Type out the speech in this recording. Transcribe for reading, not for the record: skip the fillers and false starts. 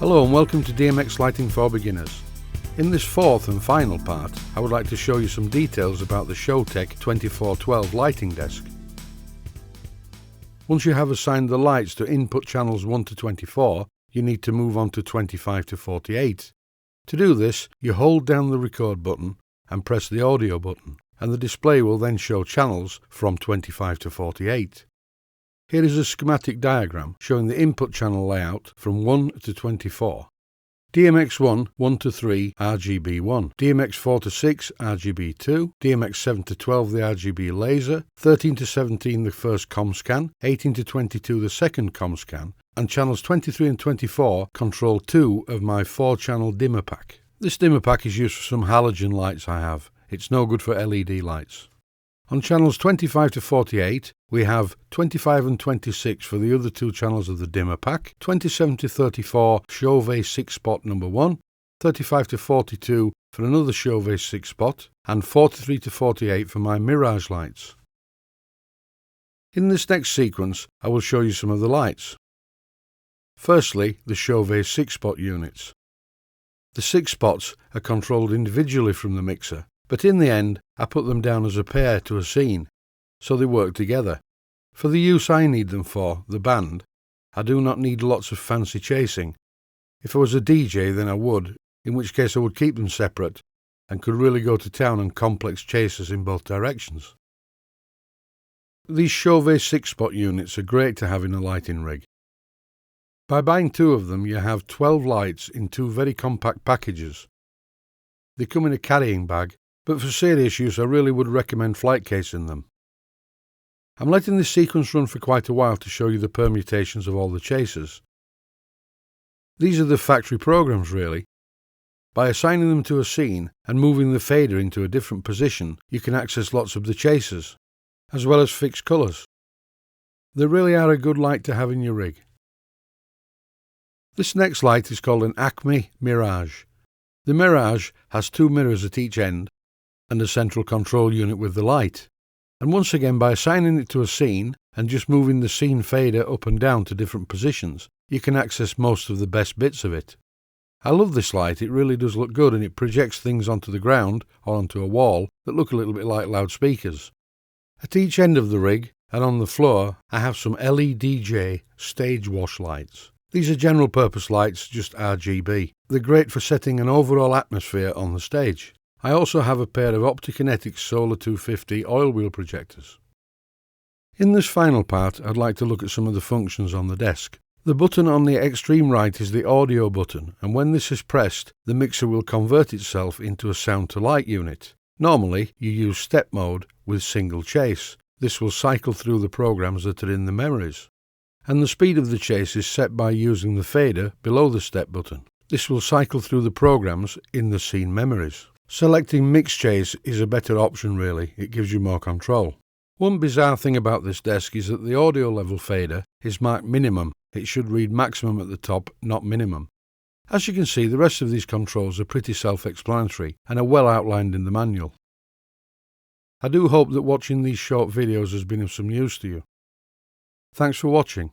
Hello and welcome to DMX Lighting for Beginners. In this fourth and final part, I would like to show you some details about the Showted 2412 lighting desk. Once you have assigned the lights to input channels 1 to 24, you need to move on to 25 to 48. To do this, you hold down the record button and press the audio button, and the display will then show channels from 25 to 48. Here is a schematic diagram showing the input channel layout from 1 to 24. DMX1 1 to 3 RGB1, DMX4 to 6 RGB2, DMX7 to 12 the RGB laser, 13 to 17 the first COM scan, 18 to 22 the second COM scan, and channels 23 and 24 control 2 of my 4-channel dimmer pack. This dimmer pack is used for some halogen lights I have. It's no good for LED lights. On channels 25 to 48, we have 25 and 26 for the other two channels of the dimmer pack, 27 to 34 CHAUVET 6-spot number 1, 35 to 42 for another CHAUVET 6-spot, and 43 to 48 for my MIRRAGE lights. In this next sequence, I will show you some of the lights. Firstly, the CHAUVET 6-spot units. The 6 spots are controlled individually from the mixer, but in the end, I put them down as a pair to a scene, so they work together. For the use I need them for, the band, I do not need lots of fancy chasing. If I was a DJ, then I would, in which case I would keep them separate and could really go to town on complex chases in both directions. These CHAUVET 6-spot units are great to have in a lighting rig. By buying 2 of them, you have 12 lights in 2 very compact packages. They come in a carrying bag, but for serious use I really would recommend flight casing them. I'm letting this sequence run for quite a while to show you the permutations of all the chasers. These are the factory programs really. By assigning them to a scene and moving the fader into a different position, you can access lots of the chasers, as well as fixed colours. They really are a good light to have in your rig. This next light is called an ACME MIRRAGE. The MIRRAGE has 2 mirrors at each end and a central control unit with the light. And once again, by assigning it to a scene and just moving the scene fader up and down to different positions, you can access most of the best bits of it. I love this light, it really does look good, and it projects things onto the ground or onto a wall that look a little bit like loudspeakers. At each end of the rig and on the floor, I have some LEDJ stage wash lights. These are general purpose lights, just RGB. They're great for setting an overall atmosphere on the stage. I also have a pair of Optikinetics Solar 250 oil wheel projectors. In this final part, I'd like to look at some of the functions on the desk. The button on the extreme right is the audio button, and when this is pressed, the mixer will convert itself into a sound to light unit. Normally, you use step mode with single chase. This will cycle through the programs that are in the memories. And the speed of the chase is set by using the fader below the step button. This will cycle through the programs in the scene memories. Selecting mix chase is a better option really, it gives you more control. One bizarre thing about this desk is that the audio level fader is marked minimum. It should read maximum at the top, not minimum. As you can see, the rest of these controls are pretty self-explanatory and are well outlined in the manual. I do hope that watching these short videos has been of some use to you. Thanks for watching.